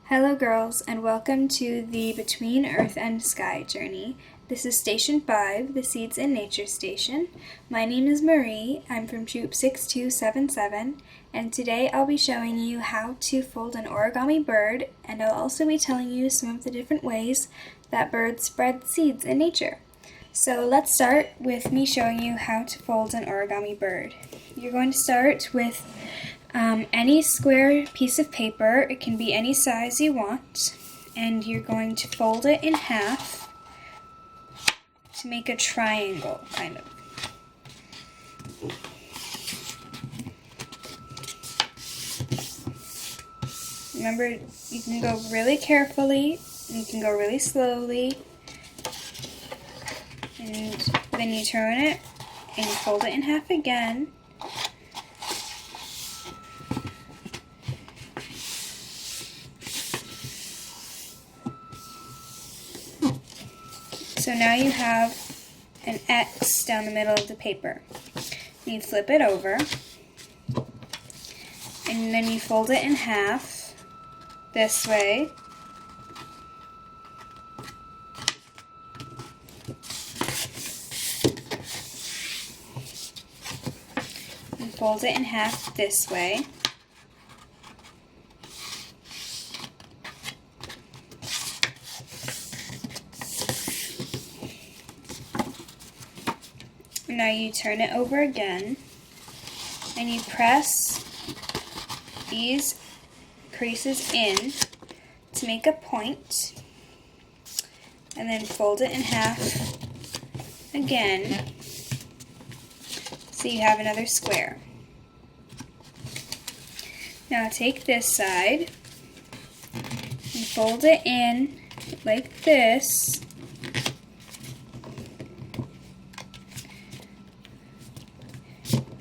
Hello girls, and welcome to the Between Earth and Sky journey. This is Station 5, the Seeds in Nature Station. My name is Marie, I'm from Troop 6277, and today I'll be showing you how to fold an origami bird, and I'll also be telling you some of the different ways that birds spread seeds in nature. So let's start with me showing you how to fold an origami bird. You're going to start with any square piece of paper. It can be any size you want, and you're going to fold it in half to make a triangle, kind of. Remember, you can go really carefully, and you can go really slowly, and then you turn it and you fold it in half again. So now you have an X down the middle of the paper. You flip it over, and then you fold it in half this way. And fold it in half this way. Now you turn it over again, and you press these creases in to make a point, and then fold it in half again so you have another square. Now take this side and fold it in like this.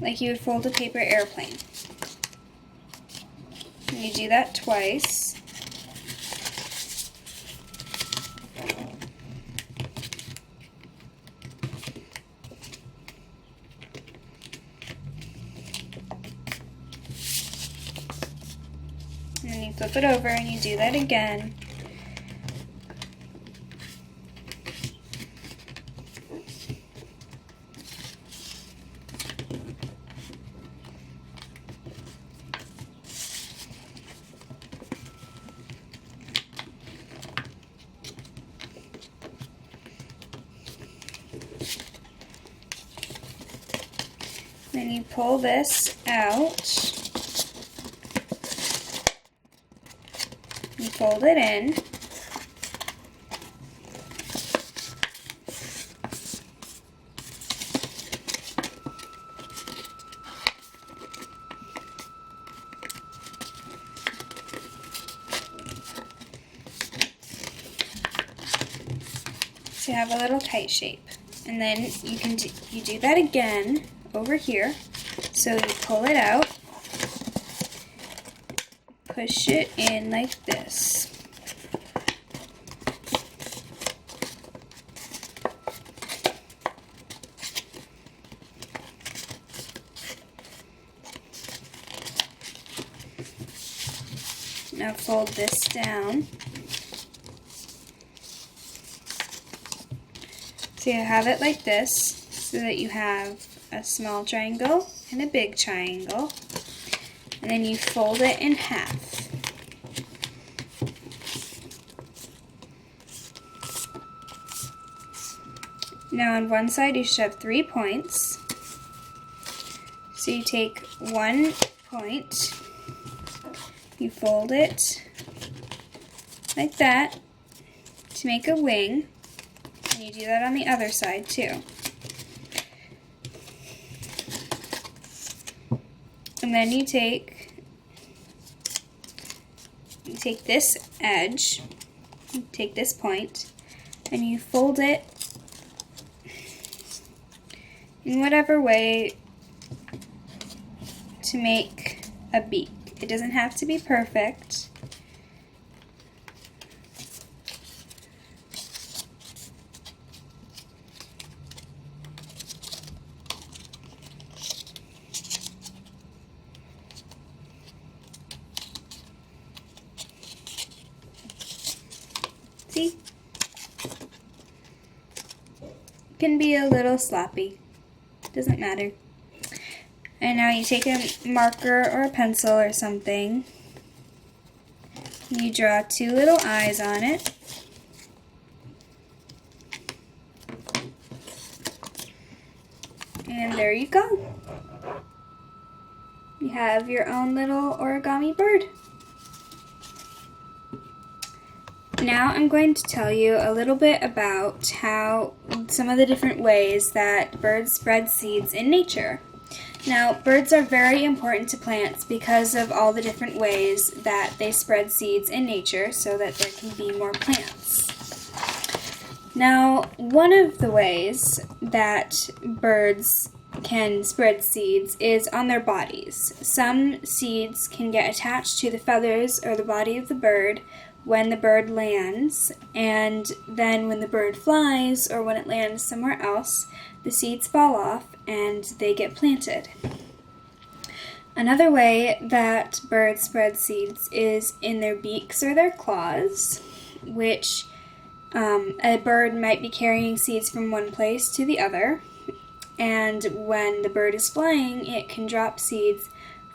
Like you would fold a paper airplane. And you do that twice. And then you flip it over and you do that again. Then you pull this out, you fold it in, so you have a little kite shape. And then you do that again over here. So you pull it out, push it in like this. Now fold this down. So you have it like this, so that you have a small triangle and a big triangle, and then you fold it in half. Now on one side you should have 3 points. So you take 1 point, you fold it like that to make a wing, and you do that on the other side too. And then you take this edge, you take this point, and you fold it in whatever way to make a beak. It doesn't have to be perfect. See? Can be a little sloppy. Doesn't matter. And now you take a marker or a pencil or something. You draw two little eyes on it. And there you go. You have your own little origami bird. Now I'm going to tell you a little bit about how some of the different ways that birds spread seeds in nature. Now, birds are very important to plants because of all the different ways that they spread seeds in nature so that there can be more plants. Now, one of the ways that birds can spread seeds is on their bodies. Some seeds can get attached to the feathers or the body of the bird when the bird lands, and then when the bird flies or when it lands somewhere else, the seeds fall off and they get planted. Another way that birds spread seeds is in their beaks or their claws, which a bird might be carrying seeds from one place to the other, and when the bird is flying, it can drop seeds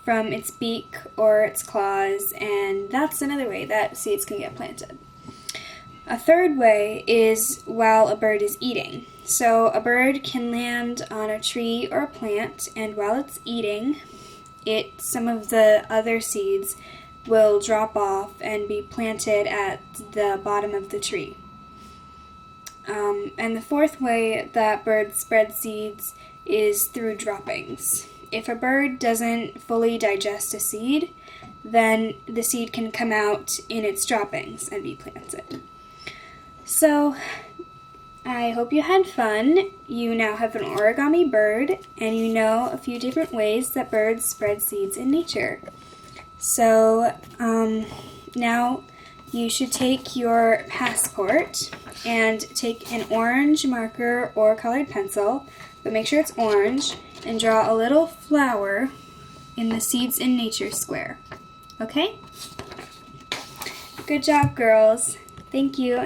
from its beak or its claws, and that's another way that seeds can get planted. A third way is while a bird is eating. So a bird can land on a tree or a plant, and while it's eating, some of the other seeds will drop off and be planted at the bottom of the tree. And the fourth way that birds spread seeds is through droppings. If a bird doesn't fully digest a seed, then the seed can come out in its droppings and be planted. So, I hope you had fun. You now have an origami bird, and you know a few different ways that birds spread seeds in nature. So, now you should take your passport and take an orange marker or colored pencil, but make sure it's orange, and draw a little flower in the Seeds in Nature square. Okay? Good job, girls. Thank you.